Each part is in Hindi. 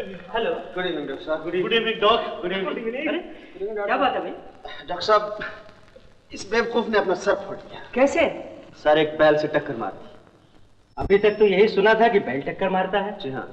हेलो। गुड इवनिंग डॉक्टर साहब। Good evening doctor. Good evening. क्या बात है भाई? डॉक्टर साहब, इस बेवकूफ ने अपना सर फोड़ दिया। कैसे? सर एक बैल से टक्कर मार दी। अभी तक तो यही सुना था कि बैल टक्कर मारता है। जी हाँ।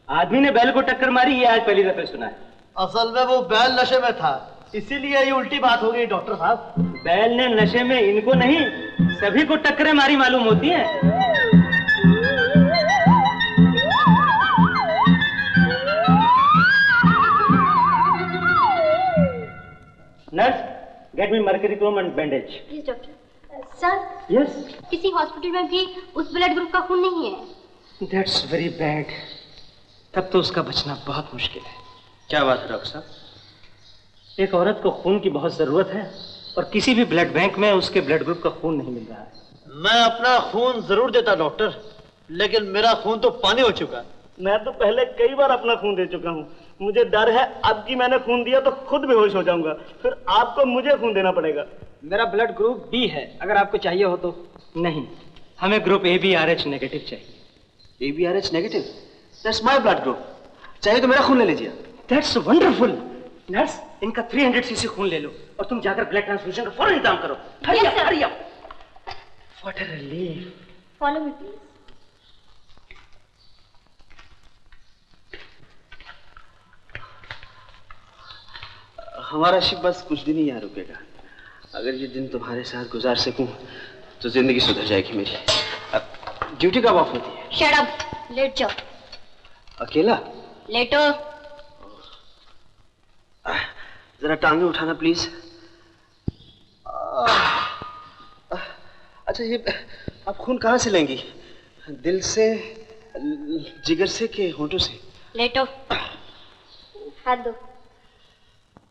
आदमी ने बैल को टक्कर मारी, ये आज पहली दफे सुना है। असल में वो बैल नशे में था, इसीलिए ये उल्टी बात हो गई डॉक्टर साहब। बैल ने नशे में इनको नहीं, सभी को टक्करें मारी मालूम होती हैं। Nurse, get me mercury Chrome and bandage. Yes doctor. Sir. Yes. किसी हॉस्पिटल में भी उस ब्लड ग्रुप का खून नहीं है। That's very bad. तब तो उसका बचना बहुत मुश्किल है। क्या बात है डॉक्टर साहब? एक औरत को खून की बहुत जरूरत है और किसी भी ब्लड बैंक में उसके ब्लड ग्रुप का खून नहीं मिल रहा है। मैं अपना खून जरूर देता डॉक्टर, लेकिन मेरा खून तो पानी हो चुका है। मैं तो पहले कई बार अपना खून दे चुका हूँ। मुझे डर है अब की मैंने खून दिया तो खुद बेहोश हो जाऊंगा, फिर आपको मुझे खून देना पड़ेगा। मेरा ब्लड ग्रुप बी है, अगर आपको चाहिए हो तो। नहीं, हमें ग्रुप ABRH नेगेटिव चाहिए। ABRH negative? That's my blood group. चाहिए तो मेरा खून ले लीजिए। That's wonderful. नर्स, इनका 300 cc खून ले लो और तुम जाकर ब्लड ट्रांसफ्यूजन का फौरन इंतजाम करो। Hurry up, hurry up. What a relief. Follow me please. हमारा शिप बस कुछ दिन ही यहाँ रुकेगा। अगर ये दिन तुम्हारे साथ गुजार सकूं तो जिंदगी सुधर जाएगी मेरी। अब ड्यूटी कब ऑफ होती है? शट अप, लेट जाओ। अकेला? लेटो। जरा टांगे उठाना प्लीज। अच्छा, ये आप खून कहाँ से लेंगी? दिल से, जिगर से कि होंठों से? लेटो। हाथ दो।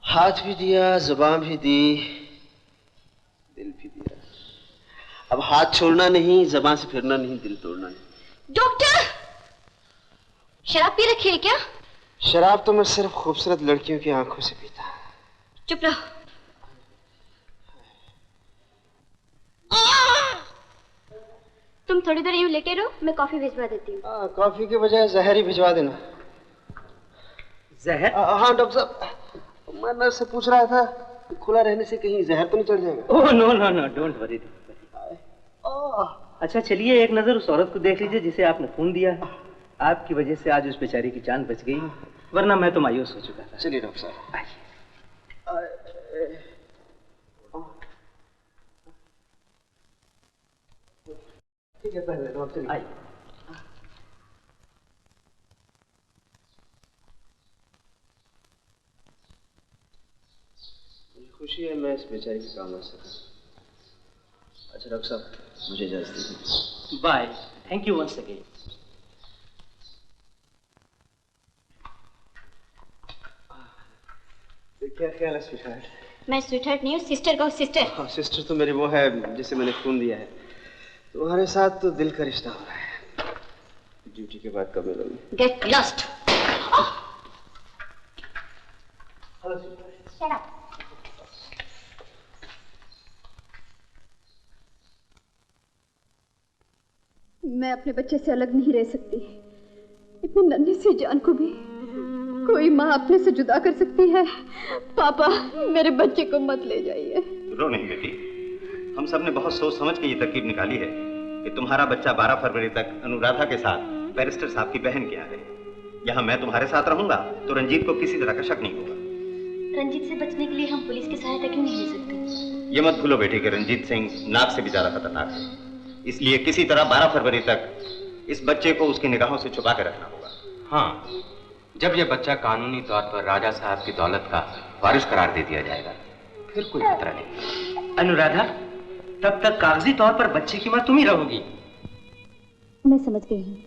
हाथ भी दिया, जुबान भी दी, दिल भी दिया। अब हाथ छोड़ना नहीं, जुबान से फिरना नहीं, दिल तोड़ना नहीं। डॉक्टर, शराब पी रखी है क्या? शराब तो मैं सिर्फ खूबसूरत लड़कियों की आंखों से पीता। चुप रहो। तुम थोड़ी देर यूं लेटे रहो, मैं कॉफी भिजवा देती हूँ। कॉफी के बजाय जहर ही भिजवा देना। जहर? हाँ डॉक्टर साहब, मैं नर्स से पूछ रहा था कि खुला रहने से कहीं जहर तो नहीं चढ़ जाएगा? Oh no no no, don't worry. अच्छा चलिए, एक नजर उस औरत को देख लीजिए जिसे आपने खून दिया। आपकी वजह से आज उस बेचारी की जान बच गई, वरना मैं तो मायूस हो चुका था। चलिए डॉक्टर साहब, आइए। ठीक है, पहले तो आप चलिए। आइए। खुशी है मैं इस बेचारी के काम आ सका। अच्छा डॉक्टर साहब, मुझे इजाजत दीजिए। Bye. Thank you once again. क्या ख्याल है स्वीटहार्ट? मैं स्वीटहार्ट नहीं हूँ, सिस्टर को सिस्टर। हाँ, सिस्टर तो मेरी वो है जिसे मैंने खून दिया है। तुम्हारे साथ तो दिल का रिश्ता हो रहा है। ड्यूटी के बाद कब मिलोगे? Get lost. Hello shut up. मैं अपने बच्चे से अलग नहीं रह सकती। इतनी नन्ही सी जान को भी कोई माँ अपने से जुदा कर सकती है? पापा, मेरे बच्चे को मत ले जाइए। रो नहीं बेटी, हम सब ने बहुत सोच समझ के ये तरकीब निकाली है कि तुम्हारा बच्चा 12 फरवरी तक अनुराधा के साथ बैरिस्टर साहब की बहन के यहाँ रहे। यहाँ मैं तुम्हारे साथ रहूंगा तो रंजीत को किसी तरह का शक नहीं होगा। रंजीत से बचने के लिए हम पुलिस की सहायता क्यों नहीं ले सकते? ये मत भूलो बेटी कि रंजीत सिंह नाग से भी ज्यादा खतरनाक है, इसलिए किसी तरह 12 फरवरी तक इस बच्चे को उसकी निगाहों से छुपा के रखना होगा। हाँ, जब यह बच्चा कानूनी तौर पर राजा साहब की दौलत का वारिस करार दे दिया जाएगा फिर कोई खतरा नहीं। अनुराधा, तब तक कागजी तौर पर बच्चे की माँ तुम ही रहोगी। मैं समझ गई हूँ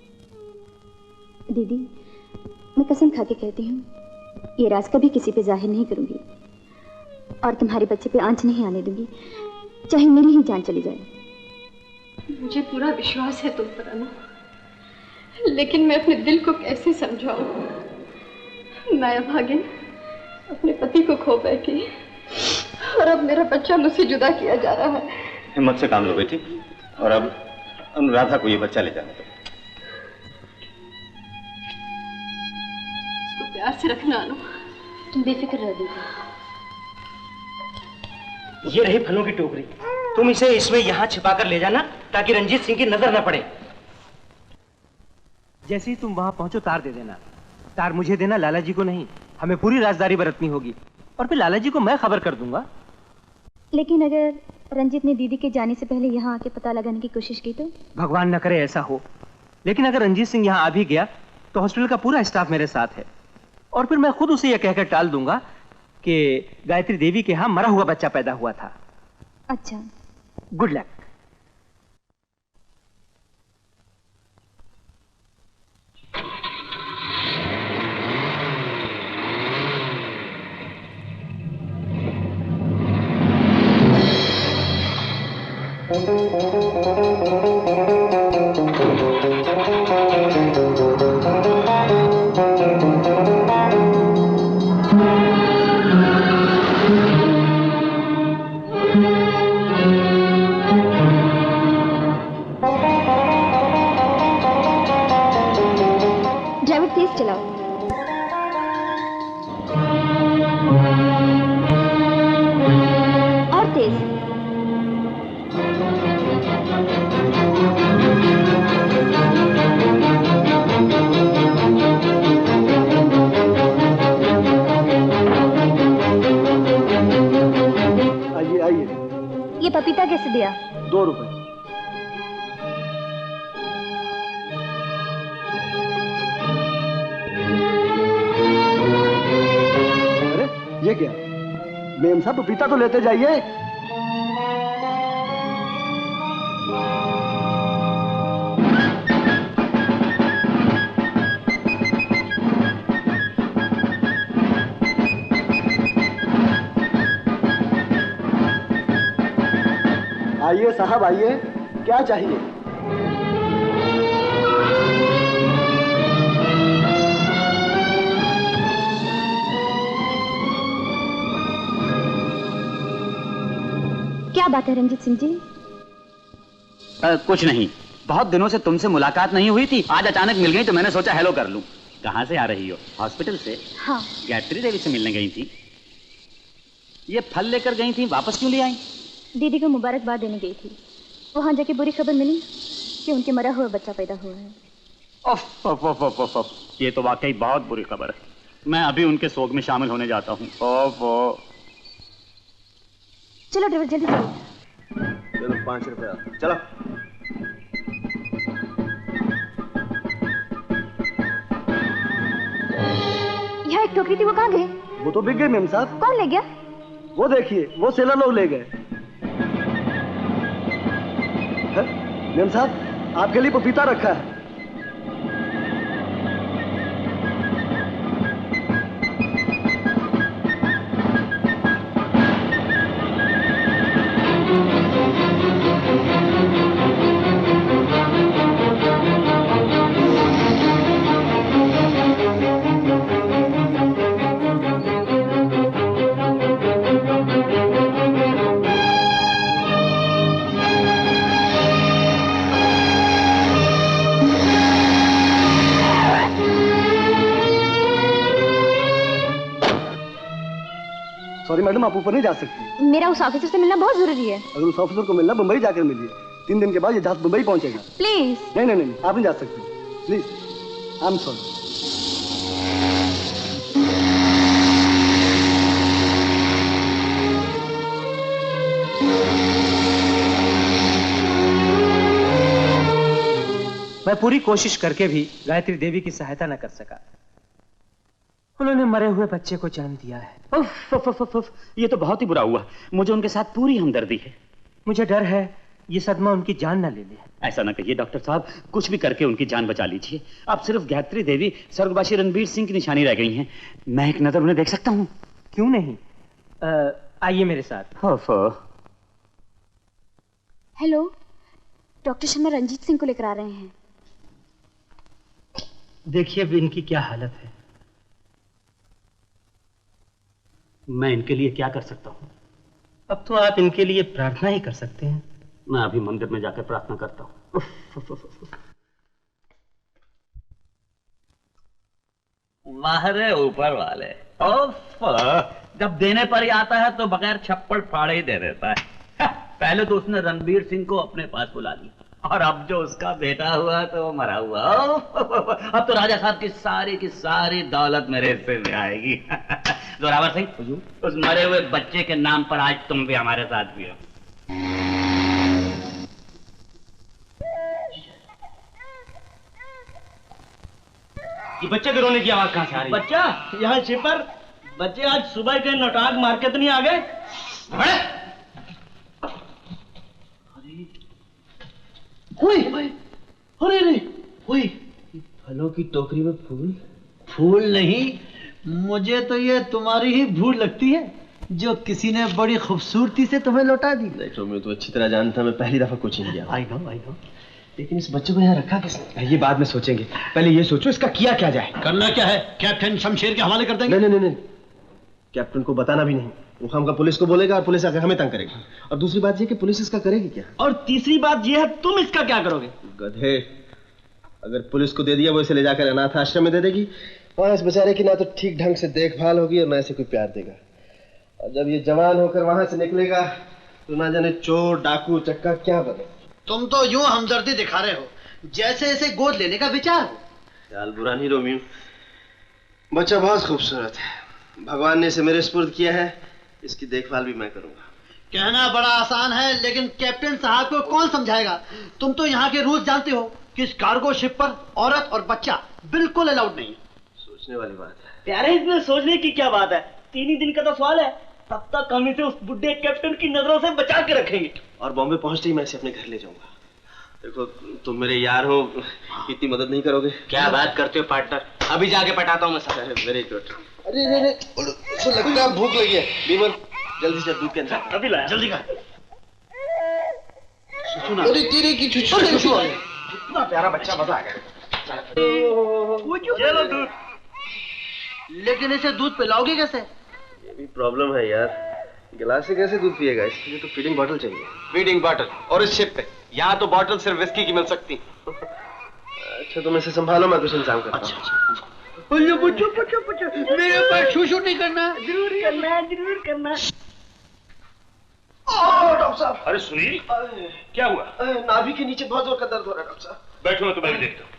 दीदी, मैं कसम खा के कहती हूँ ये राज कभी किसी पे जाहिर नहीं करूंगी और तुम्हारे बच्चे पे आंच नहीं आने दूंगी, चाहे मेरी ही जान चली जाए। मुझे पूरा विश्वास है तुम पर अनु, लेकिन मैं अपने दिल को कैसे समझाऊं? मैं अभागिन अपने पति को खो बैठी और अब मेरा बच्चा मुझसे जुदा किया जा रहा है। हिम्मत से काम लो बेटी, और अब अनुराधा को ये बच्चा ले जाने दो। प्यार से रखना अनु। तुम बेफिक्र रह दीदी। ये रही फलों की टोकरी, तुम इसे इसमें यहाँ छिपा कर ले जाना ताकि रंजीत सिंह की नजर न पड़े। जैसे ही तुम वहां पहुंचो तार दे देना। तार मुझे देना, लाला जी को नहीं। हमें पूरी राजदारी बरतनी होगी और फिर लाला जी को मैं खबर कर दूंगा। लेकिन अगर रंजीत ने दीदी के जाने से पहले यहाँ आके पता लगाने की कोशिश की तो? भगवान न करे ऐसा हो, लेकिन अगर रंजीत सिंह यहाँ आ भी गया तो हॉस्पिटल का पूरा स्टाफ मेरे साथ है और फिर मैं खुद उसे यह कहकर टाल दूंगा कि गायत्री देवी के यहाँ मरा हुआ बच्चा पैदा हुआ था। अच्छा, गुड लक। ड्राइवर तेज चलाओ। और तेज। आइए आइए। ये पपीता कैसे दिया? 2 रुपए। अरे ये क्या? मेम साहब पपीता तो लेते जाइए। आइए साहब आइए, क्या चाहिए? क्या बात है रंजीत सिंह जी? कुछ नहीं, बहुत दिनों से तुमसे मुलाकात नहीं हुई थी, आज अचानक मिल गई तो मैंने सोचा हेलो कर लूं। कहाँ से आ रही हो? हॉस्पिटल से? हाँ। गायत्री देवी से मिलने गई थी? ये फल लेकर गई थी, वापस क्यों ले आई? दीदी को मुबारकबाद देने गई थी। वहां जाके बुरी खबर मिली कि उनके मरा हुआ बच्चा पैदा हुआ है। ओफ ओफ ओफ ओफ ओफ, ये तो वाकई बहुत बुरी खबर है। मैं अभी उनके शोक में शामिल होने जाता हूँ। ओफ ओ। चलो ड्राइवर जल्दी चलो। चलो 5 रुपया। चलो। यहाँ एक टोकरी थी, वो कहाँ गई? वो तो बिक गई मेम साहब। कौन ले गया? वो देखिए, वो सेलर लोग ले गए। मेम साहब आपके लिए पपीता रखा है। सॉरी मैडम, आप ऊपर नहीं जा सकती। मेरा उस ऑफिसर से मिलना बहुत जरूरी है। अगर उस ऑफिसर को मिलना, बम्बई जाकर मिलिए। 3 दिन के बाद ये जहाज बम्बई पहुंचेगा। प्लीज। नहीं नहीं नहीं, आप नहीं जा सकती। Please, I am sorry. मैं पूरी कोशिश करके भी गायत्री देवी की सहायता न कर सका। उन्होंने मरे हुए बच्चे को जन्म दिया है। उफ, उफ, उफ, उफ, उफ, ये तो बहुत ही बुरा हुआ। मुझे उनके साथ पूरी हमदर्दी है। मुझे डर है ये सदमा उनकी जान न ले ले। ऐसा ना कहिए डॉक्टर साहब, कुछ भी करके उनकी जान बचा लीजिए। अब सिर्फ गायत्री देवी स्वर्गवासी रणबीर सिंह की निशानी रह गई हैं। मैं एक नजर उन्हें देख सकता हूँ? क्यों नहीं, आइए मेरे साथ। हेलो, डॉक्टर शर्मा रंजीत सिंह को लेकर आ रहे हैं। देखिए अब इनकी क्या हालत है। मैं इनके लिए क्या कर सकता हूँ? अब तो आप इनके लिए प्रार्थना ही कर सकते हैं। मैं अभी मंदिर में जाकर प्रार्थना करता हूँ। माहरे ऊपर वाले। ओफ, जब देने पर ही आता है तो बगैर छप्पड़ फाड़े ही दे देता है। पहले तो उसने रणबीर सिंह को अपने पास बुला लिया और अब जो उसका बेटा हुआ तो वो मरा हुआ। अब तो राजा साहब की सारी दौलत मेरे हिस्से में आएगी। जोरावर सिंह, उस मरे हुए बच्चे के नाम पर आज तुम भी हमारे साथ भी हो। ये बच्चे के रोने की आवाज कहां से आ रही है? बच्चा यहाँ शिपर, बच्चे आज सुबह के नौटाक मार्केट नहीं आ गए? अरे फलों की टोकरी में फूल? फूल नहीं, मुझे तो ये तुम्हारी ही भूल लगती है जो किसी ने बड़ी खूबसूरती से तुम्हें लौटा दी। देखो मैं तो अच्छी तरह जानता, मैं पहली दफा कोचिंग गया। I know. लेकिन इस बच्चे को यहाँ रखा किसने? ये बाद में सोचेंगे, पहले ये सोचो इसका किया क्या जाए। करना क्या है? कैप्टन शमशेर के हवाले कर देंगे। नहीं, कैप्टन को बताना भी नहीं। वो हमका पुलिस को बोलेगा और पुलिस आकर हमें तंग करेगी। और दूसरी बात ये कि पुलिस इसका करेगी क्या? और तीसरी बात ये है, तुम इसका क्या करोगे? गधे, अगर पुलिस को दे दिया वो इसे ले जाकर अनाथ आश्रम में दे देगी। वहां इस बेचारे की ना तो ठीक ढंग से देखभाल होगी और ना इसे कोई प्यार देगा। और जब ये जवान होकर वहां से निकलेगा तो ना जाने चोर, डाकू, चक्का क्या बने। तुम तो यूं हमदर्दी दिखा रहे हो जैसे इसे गोद लेने का विचार हो। ख्याल बुरा नहीं रोमियो, बच्चा बहुत खूबसूरत है। भगवान ने इसे मेरे सुपुर्द किया है, इसकी देखभाल भी मैं करूंगा। कहना बड़ा आसान है लेकिन कैप्टन साहब को कौन समझाएगा? तुम तो यहाँ के रूल्स जानते हो कि इस कार्गो शिप पर औरत और बच्चा बिल्कुल अलाउड नहीं। सोचने वाली बात है। प्यारे, इसमें सोचने की क्या बात है? 3 ही दिन का तो सवाल है। तब तक हम इसे उस बुढ़े कैप्टन की नजरों से बचा के रखेंगे। और बॉम्बे पहुंचते ही मैं इसे अपने घर ले जाऊंगा। देखो तुम मेरे यार हो, इतनी मदद नहीं करोगे? क्या बात करते हो पार्टनर, अभी जाके पटाता हूँ मैं सब। Very good. अरे तो लगता है भूख लगी है। बीमल जल्दी से दूध के अंदर अभी लाया। जल्दी का। अरे तेरे की छुछू इतना प्यारा बच्चा, मजा आ गया। चलो दूध। लेकिन इसे दूध पिलाओगे कैसे? ये भी प्रॉब्लम है यार, गिलास से कैसे दूध पिएगा? इसके लिए तो फीडिंग बॉटल चाहिए। Feeding bottle? और इस शिप पे? यहाँ तो बॉटल सिर्फ विस्की की मिल सकती। अच्छा तुम इसे संभालो, मैं कुछ इंतजाम करता हूँ। अच्छा। मेरे पास शू नहीं करना। जरूर करना। डॉक्टर साहब। अरे सुनील, क्या हुआ? नाभि के नीचे बहुत जोर का दर्द हो रहा है डॉक्टर साहब। बैठो, मैं तुम्हें देखता हूँ।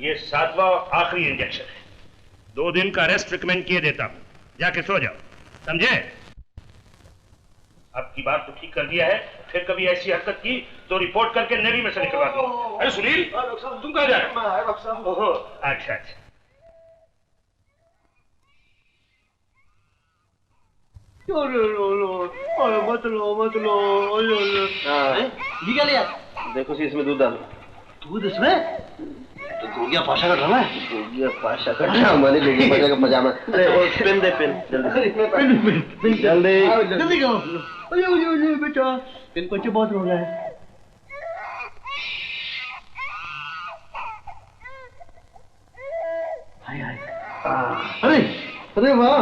ये 7वां और आखिरी इंजेक्शन है। 2 दिन का रेस्ट रिकमेंड किए देता हूँ, जाके सो जाओ, समझे? अब की बार तो ठीक कर दिया है, फिर कभी ऐसी हरकत की तो रिपोर्ट करके नेवी में से निकलवा दूंगा। अरे सुनील, तुम कहाँ जा रहे हो? डॉक्टर साहब। ओहो, अच्छा। मत लो। ये क्या लिया? देखो सी इसमें दूध डालो। दूध इसमें? तो गोगिया पाशा का ड्रामा है। गोगिया पाशा का ड्रामा नहीं, गोगिया पाशा का पजामा। अरे वो पेन दे, पेन जल्दी। पेन जल्दी करो। अरे बेटा, पेन बच्चे बहुत रो रहा है। अरे वाह।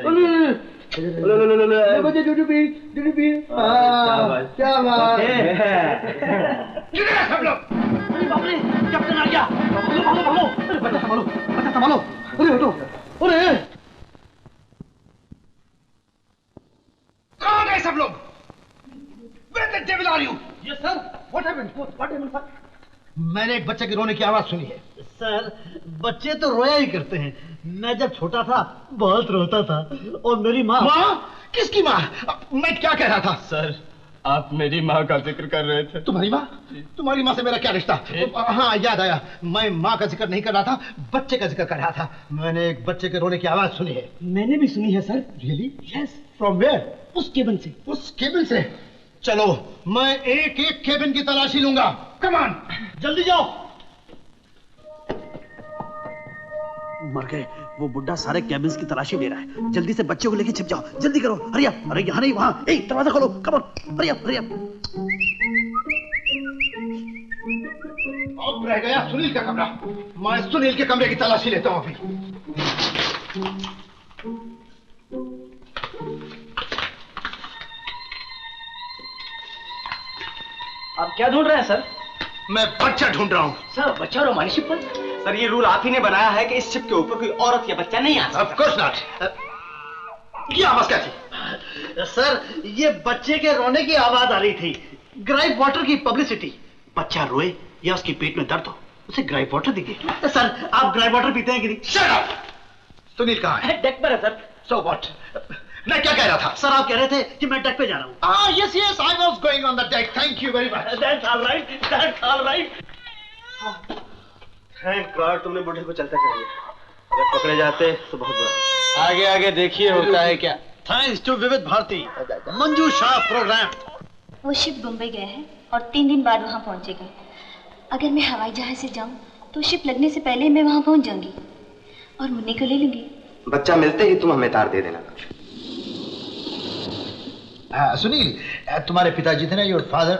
लो बच्चे, दूध पी। क्या बात है। सब लोग। अरे बाप रे, कैप्टन आ गया। भागो। अरे बच्चा संभालो। अरे हटो। अरे कहाँ गए सब लोग? Where the devil are you? Yes sir. What happened? What happened sir? मैंने एक बच्चे की रोने की आवाज सुनी है। सर, बच्चे तो रोया ही करते हैं। मैं जब छोटा था बहुत रोता था। और मेरी माँ। किसकी माँ? मैं क्या कह रहा था? सर, आप मेरी माँ का जिक्र कर रहे थे। तुम्हारी माँ? तुम्हारी माँ से मेरा क्या रिश्ता? हाँ याद आया, मैं माँ का जिक्र नहीं कर रहा था, बच्चे का जिक्र कर रहा था। मैंने एक बच्चे के रोने की आवाज सुनी है। मैंने भी सुनी है sir. Really? Yes. From where? उस केबिन से। उस केबिन से? चलो, मैं एक एक केबिन की तलाशी लूंगा। कम ऑन, जल्दी जाओ। मर गए। वो बुड्ढा सारे केबिन्स की तलाशी ले रहा है। जल्दी से बच्चे को लेके छिप जाओ। जल्दी करो, हरी अप। अरे यहाँ नहीं, वहां। दरवाजा खोलो, कम ऑन, हरी अप। अब रह गया सुनील का कमरा। मैं सुनील के कमरे की तलाशी लेता हूँ अभी। आप क्या ढूंढ रहे हैं सर? मैं बच्चा ढूंढ रहा हूँ। सर, बच्चा और हमारी शिप पर? सर ये रूल आप ही ने बनाया है कि इस शिप के ऊपर कोई औरत या बच्चा नहीं आ सकता। Of course not. ये आवाज क्या थी? सर ये बच्चे के रोने की आवाज आ रही थी। ग्राइप वाटर की पब्लिसिटी। बच्चा रोए या उसके पेट में दर्द हो, उसे ग्राइप वाटर दीजिए। सर आप ग्राइप वाटर पीते हैं कि नहीं? Shut up! सुनील कहाँ है? डेक पर है सर। So what? मैं क्या कह रहा था? सर आप कह रहे थे कि मैं डेक पे जा रहा हूँ। Ah yes yes, I was going on the deck. Thank you very much. That's all right. That's all right. Thank God तुमने बूढ़े को चलता कर दिया। अगर पकड़े जाते तो बहुत बुरा। आगे आगे देखिए होता है क्या। थैंक्स टू विविध भारती मंजू शाह प्रोग्राम। वो शिप मुंबई गया है और 3 दिन बाद वहाँ पहुँचेगा। अगर मैं हवाई जहाज से जाऊँ तो शिप लगने से पहले मैं वहाँ पहुँच जाऊंगी और मुन्नी को ले लूंगी। बच्चा मिलते ही तुम हमें तार दे देना। सुनील तुम्हारे पिताजी थे ना, योर फादर,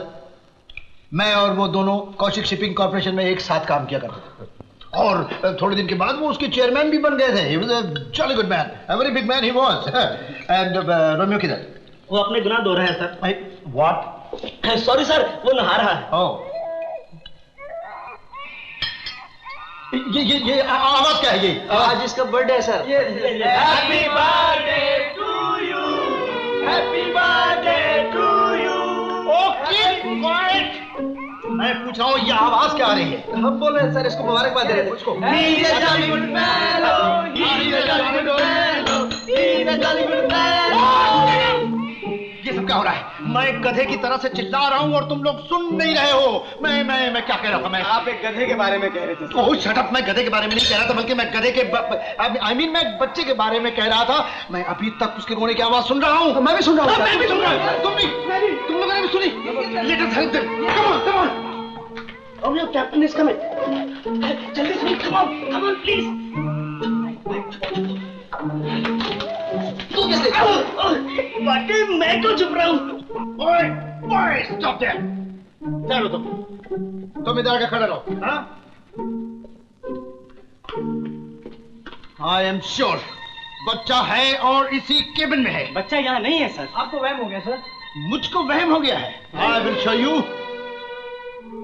मैं और वो दोनों कौशिक शिपिंग कॉर्पोरेशन में एक साथ काम किया करते थे और थोड़े दिन के बाद वो उसके चेयरमैन भी बन गए थे। He was a jolly good man, a very big man he was. And Romeo किधर? वो अपने गुनाह धो रहा है सर। What? सॉरी सर, वो नहा रहा है। Oh. ये आवाज क्या है ये? आज इसका बर्थडे है sir. Happy birthday to you, happy birthday to you. Okay quite. मैं पूछ रहा हूँ ये आवाज क्या आ रही है? हम बोल रहे हैं सर, इसको मुबारकबाद दे रहे थे उसको। He's a jolly good fellow, he's a jolly good fellow, he's a jolly good fellow। ये सब क्या हो रहा है? मैं गधे की तरह से चिल्ला रहा हूँ और तुम लोग सुन नहीं रहे हो। मैं क्या कह रहा था? मैं आप एक गधे के बारे में कह रहे थे। ओह शट अप, मैं गधे के बारे में नहीं कह रहा था, बल्कि मैं गधे के मैं बच्चे के बारे में कह रहा था। मैं अभी तक उसके रोने की आवाज सुन रहा हूँ। मैं भी सुन रहा हूँ। मैं भी सुन रहा हूँ। तुम लोगों ने भी सुनी? Let us help them. Come on come on. Romeo, captain is coming. जल्दी सुनिए, कम ऑन प्लीज। तू कैसे? वाकई मैं क्यों चुप रहा हूँ? ओए स्टॉप देयर। चलो तुम इधर आके खड़े रहो। हाँ? I am sure बच्चा है और इसी केबिन में है। बच्चा यहाँ नहीं है सर। आपको वहम हो गया सर। मुझको वहम हो गया है। I will show you।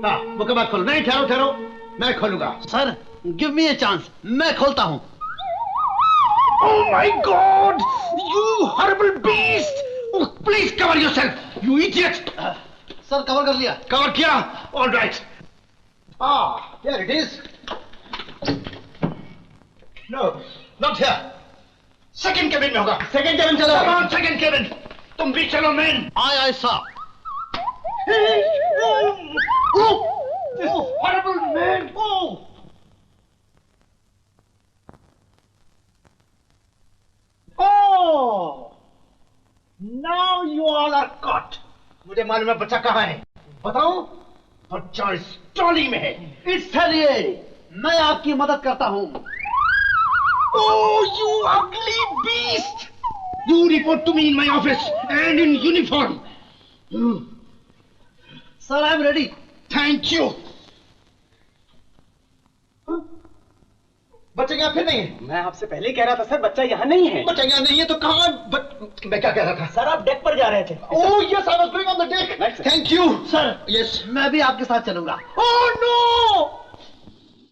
हाँ, मुकदमा खोलो। नहीं ठहरो, मैं खोलूंगा। Sir give me a chance, मैं खोलता हूँ। Oh my God! You horrible beast! Oh, please cover yourself, you idiot! Sir cover कर लिया। कवर किया? All right. Here it is. No, not here. Second cabin में होगा। सेकंड केबिन चलो। Come on, second cabin. तुम भी चलो मैन। आय साहब। Oh, horrible man! Oh! Oh! Now you all are caught. मुझे मालूम है बच्चा कहाँ है। बताओ? बच्चा इस ट्रॉली में है। इसलिए मैं आपकी मदद करता हूँ। Oh, you ugly beast! You report to me in my office and in uniform. Sir, I am ready. Thank you. बच्चा यहाँ फिर नहीं है। मैं आपसे पहले ही कह रहा था सर, बच्चा यहाँ नहीं है। बच्चा यहाँ नहीं है तो कहाँ? मैं क्या कह रहा था? सर आप डेक पर जा रहे थे। Oh yes, I was going on the deck. Thank you, sir. Yes. मैं भी आपके साथ चलूंगा। Oh no!